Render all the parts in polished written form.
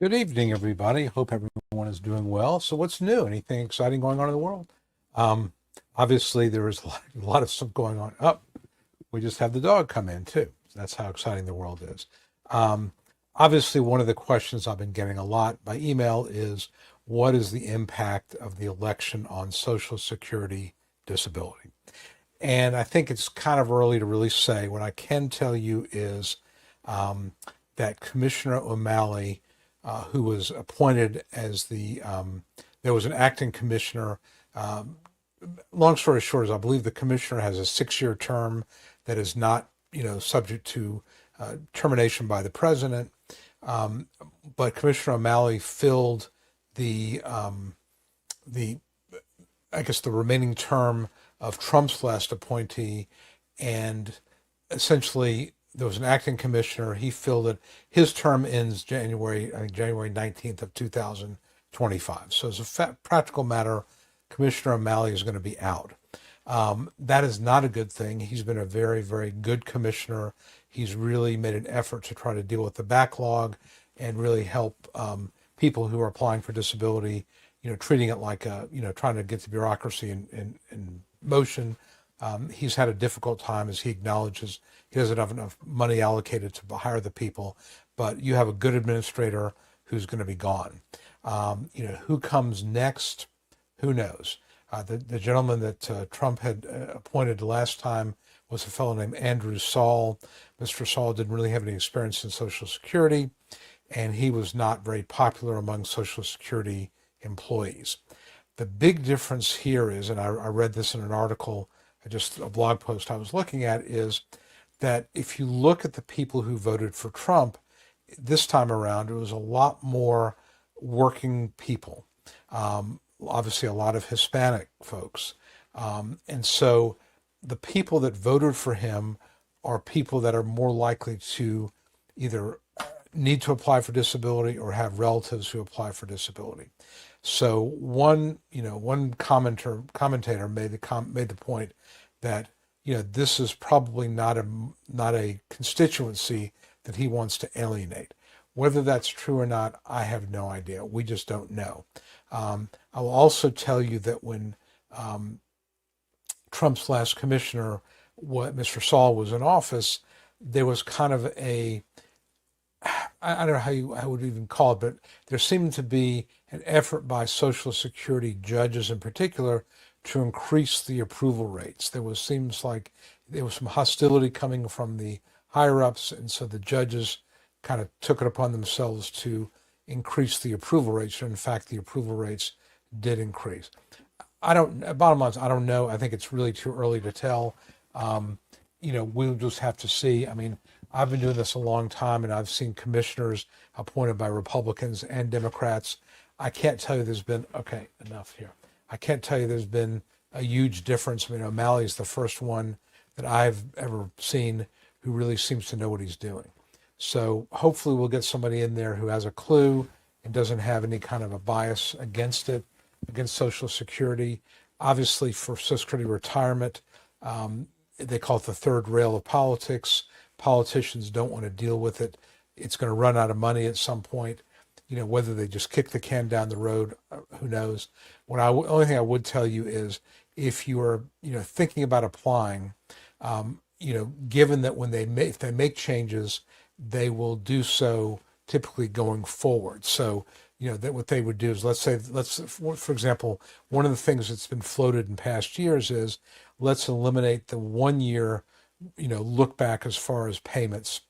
Good evening, everybody. Hope everyone is doing well. So, what's new? Anything exciting going on in the world? Um, Obviously, there is a lot of stuff going on. Oh, we just had the dog come in too. That's how exciting the world is. Um, Obviously, one of the questions I've been getting a lot by email is what is the impact of the election on Social Security disability? And I think it's kind of early to really say. What I can tell you is um, that Commissioner O'Malley, who was appointed as there was an acting commissioner. Um, Long story short is I believe the commissioner has a 6-year term that is not, subject to termination by the president. Um, but Commissioner O'Malley filled the I guess the remaining term of Trump's last appointee, and essentially there was an acting commissioner. He filled it. His term ends January, I think January 19th of 2025. So as a practical matter, Commissioner O'Malley is going to be out. That is not a good thing. He's been a very, very good commissioner. He's really made an effort to try to deal with the backlog and really help people who are applying for disability, treating it like trying to get the bureaucracy in motion. He's had a difficult time, as he acknowledges. He doesn't have enough money allocated to hire the people, but you have a good administrator who's going to be gone. Who comes next? Who knows? The gentleman that Trump had appointed last time was a fellow named Andrew Saul. Mr. Saul didn't really have any experience in Social Security, and he was not very popular among Social Security employees. The big difference here is, and I read this in an article, just a blog post I was looking at, is that if you look at the people who voted for Trump this time around, it was a lot more working people. Obviously, a lot of Hispanic folks. And so the people that voted for him are people that are more likely to either need to apply for disability or have relatives who apply for disability. So one commentator made the point that this is probably not a constituency that he wants to alienate. Whether that's true or not, I have no idea. We just don't know. I will also tell you that when Trump's last commissioner, Mr. Saul, was in office, there was kind of I don't know how I would even call it, but there seemed to be an effort by Social Security judges in particular to increase the approval rates. Seems like there was some hostility coming from the higher ups, and so the judges kind of took it upon themselves to increase the approval rates. And in fact, the approval rates did increase. Bottom line is, I don't know. I think it's really too early to tell. We'll just have to see. I mean, I've been doing this a long time, and I've seen commissioners appointed by Republicans and Democrats. I can't tell you okay, enough here. I can't tell you there's been a huge difference. I mean, O'Malley's the first one that I've ever seen who really seems to know what he's doing. So hopefully we'll get somebody in there who has a clue and doesn't have any kind of a bias against Social Security. Obviously, for Social Security retirement, they call it the third rail of politics. Politicians don't want to deal with it. It's going to run out of money at some point. Whether they just kick the can down the road, who knows? Only thing I would tell you is if you are, thinking about applying, given that if they make changes, they will do so typically going forward. So, that what they would do is, for example, one of the things that's been floated in past years is let's eliminate the 1 year, look back as far as payments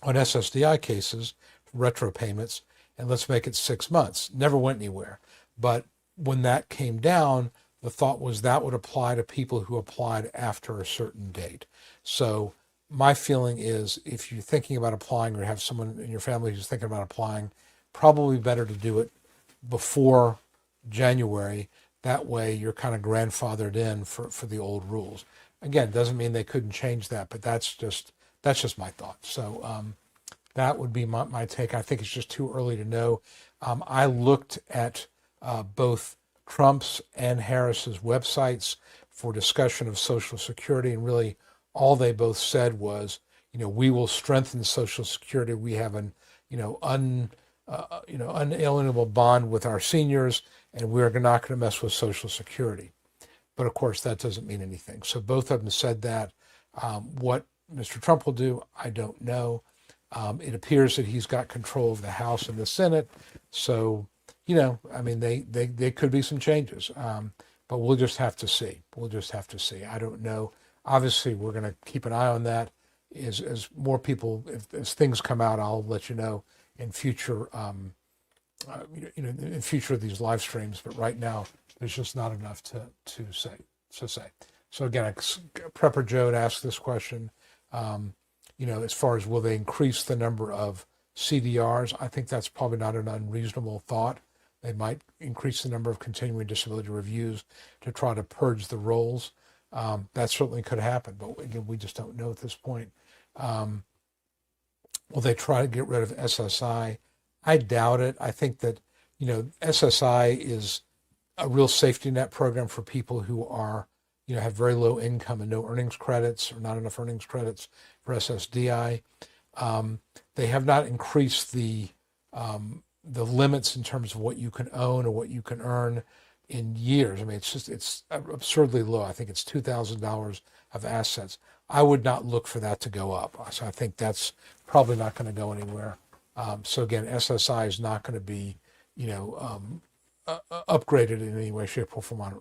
on SSDI cases, retro payments, and let's make it 6 months. Never went anywhere. But when that came down, the thought was that would apply to people who applied after a certain date. So my feeling is if you're thinking about applying or have someone in your family who's thinking about applying, probably better to do it before January. That way you're kind of grandfathered in for the old rules. Again, doesn't mean they couldn't change that, but that's just my thought. So that would be my take. I think it's just too early to know. I looked at both Trump's and Harris's websites for discussion of Social Security, and really all they both said was, we will strengthen Social Security. We have an, unalienable bond with our seniors, and we're not going to mess with Social Security. But of course, that doesn't mean anything. So both of them said that. What Mr. Trump will do, I don't know. It appears that he's got control of the House and the Senate. So, I mean, they could be some changes. But we'll just have to see. We'll just have to see. I don't know. Obviously, we're going to keep an eye on that. As more people, as things come out, I'll let you know in future, in future of these live streams. But right now, there's just not enough to say. So again, Prepper Joe asked this question. As far as will they increase the number of CDRs? I think that's probably not an unreasonable thought. They might increase the number of continuing disability reviews to try to purge the rolls. That certainly could happen, but again, we just don't know at this point. Will they try to get rid of SSI? I doubt it. I think that, SSI is a real safety net program for people who are, have very low income and no earnings credits or not enough earnings credits for SSDI. They have not increased the limits in terms of what you can own or what you can earn in years. I mean, it's absurdly low. I think it's $2,000 of assets. I would not look for that to go up. So I think that's probably not going to go anywhere. So again, SSI is not going to be, upgraded in any way, shape, or form